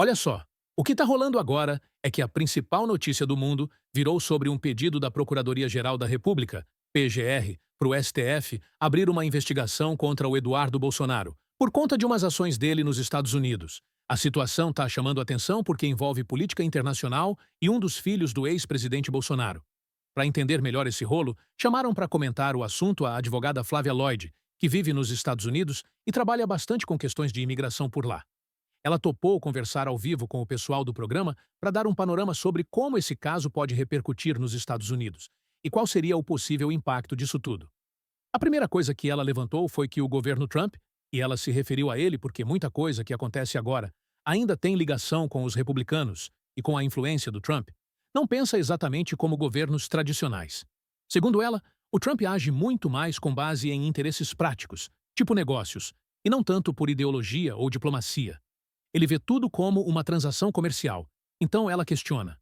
Olha só, o que está rolando agora é que a principal notícia do mundo virou sobre um pedido da Procuradoria-Geral da República, PGR, para o STF abrir uma investigação contra o Eduardo Bolsonaro, por conta de umas ações dele nos Estados Unidos. A situação está chamando atenção porque envolve política internacional e um dos filhos do ex-presidente Bolsonaro. Para entender melhor esse rolo, chamaram para comentar o assunto a advogada Flávia Lloyd, que vive nos Estados Unidos e trabalha bastante com questões de imigração por lá. Ela topou conversar ao vivo com o pessoal do programa para dar um panorama sobre como esse caso pode repercutir nos Estados Unidos e qual seria o possível impacto disso tudo. A primeira coisa que ela levantou foi que o governo Trump, e ela se referiu a ele porque muita coisa que acontece agora ainda tem ligação com os republicanos e com a influência do Trump, não pensa exatamente como governos tradicionais. Segundo ela, o Trump age muito mais com base em interesses práticos, tipo negócios, e não tanto por ideologia ou diplomacia. Ele vê tudo como uma transação comercial. Então ela questiona: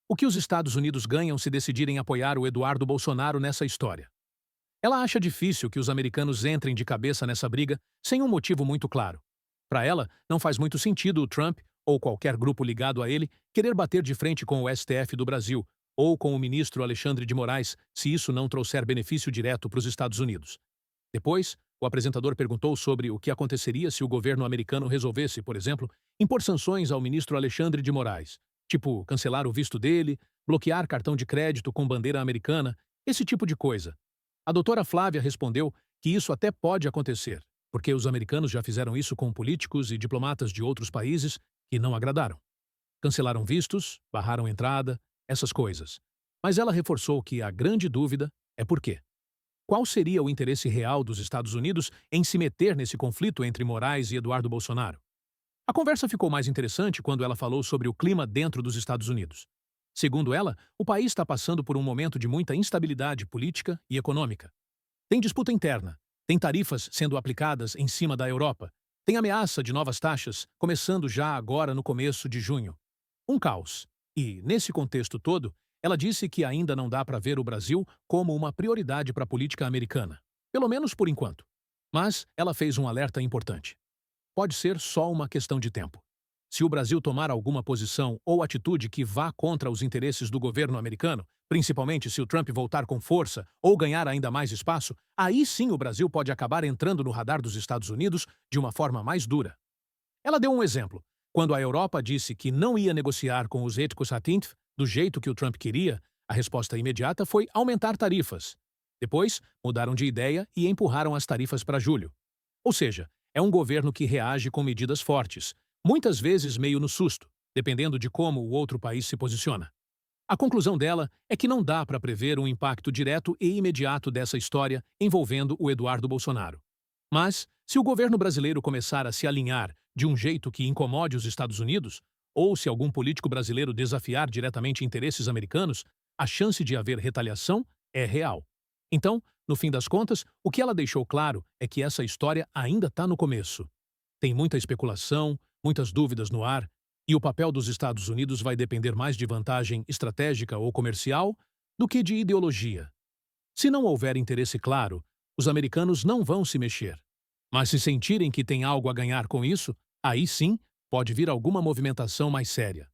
o que os Estados Unidos ganham se decidirem apoiar o Eduardo Bolsonaro nessa história? Ela acha difícil que os americanos entrem de cabeça nessa briga sem um motivo muito claro. Para ela, não faz muito sentido o Trump, ou qualquer grupo ligado a ele, querer bater de frente com o STF do Brasil, ou com o ministro Alexandre de Moraes, se isso não trouxer benefício direto para os Estados Unidos. Depois, o apresentador perguntou sobre o que aconteceria se o governo americano resolvesse, por exemplo, impor sanções ao ministro Alexandre de Moraes, tipo cancelar o visto dele, bloquear cartão de crédito com bandeira americana, esse tipo de coisa. A doutora Flávia respondeu que isso até pode acontecer, porque os americanos já fizeram isso com políticos e diplomatas de outros países que não agradaram. Cancelaram vistos, barraram entrada, essas coisas. Mas ela reforçou que a grande dúvida é por quê. Qual seria o interesse real dos Estados Unidos em se meter nesse conflito entre Moraes e Eduardo Bolsonaro? A conversa ficou mais interessante quando ela falou sobre o clima dentro dos Estados Unidos. Segundo ela, o país está passando por um momento de muita instabilidade política e econômica. Tem disputa interna, tem tarifas sendo aplicadas em cima da Europa, tem ameaça de novas taxas, começando já agora no começo de junho. Um caos. E, nesse contexto todo, ela disse que ainda não dá para ver o Brasil como uma prioridade para a política americana, pelo menos por enquanto. Mas ela fez um alerta importante. Pode ser só uma questão de tempo. Se o Brasil tomar alguma posição ou atitude que vá contra os interesses do governo americano, principalmente se o Trump voltar com força ou ganhar ainda mais espaço, aí sim o Brasil pode acabar entrando no radar dos Estados Unidos de uma forma mais dura. Ela deu um exemplo. Quando a Europa disse que não ia negociar com os Ethicosatinth do jeito que o Trump queria, a resposta imediata foi aumentar tarifas. Depois, mudaram de ideia e empurraram as tarifas para julho. Ou seja, é um governo que reage com medidas fortes, muitas vezes meio no susto, dependendo de como o outro país se posiciona. A conclusão dela é que não dá para prever um impacto direto e imediato dessa história envolvendo o Eduardo Bolsonaro. Mas, se o governo brasileiro começar a se alinhar de um jeito que incomode os Estados Unidos, ou se algum político brasileiro desafiar diretamente interesses americanos, a chance de haver retaliação é real. Então, no fim das contas, o que ela deixou claro é que essa história ainda está no começo. Tem muita especulação, muitas dúvidas no ar, e o papel dos Estados Unidos vai depender mais de vantagem estratégica ou comercial do que de ideologia. Se não houver interesse claro, os americanos não vão se mexer. Mas se sentirem que tem algo a ganhar com isso, aí sim pode vir alguma movimentação mais séria.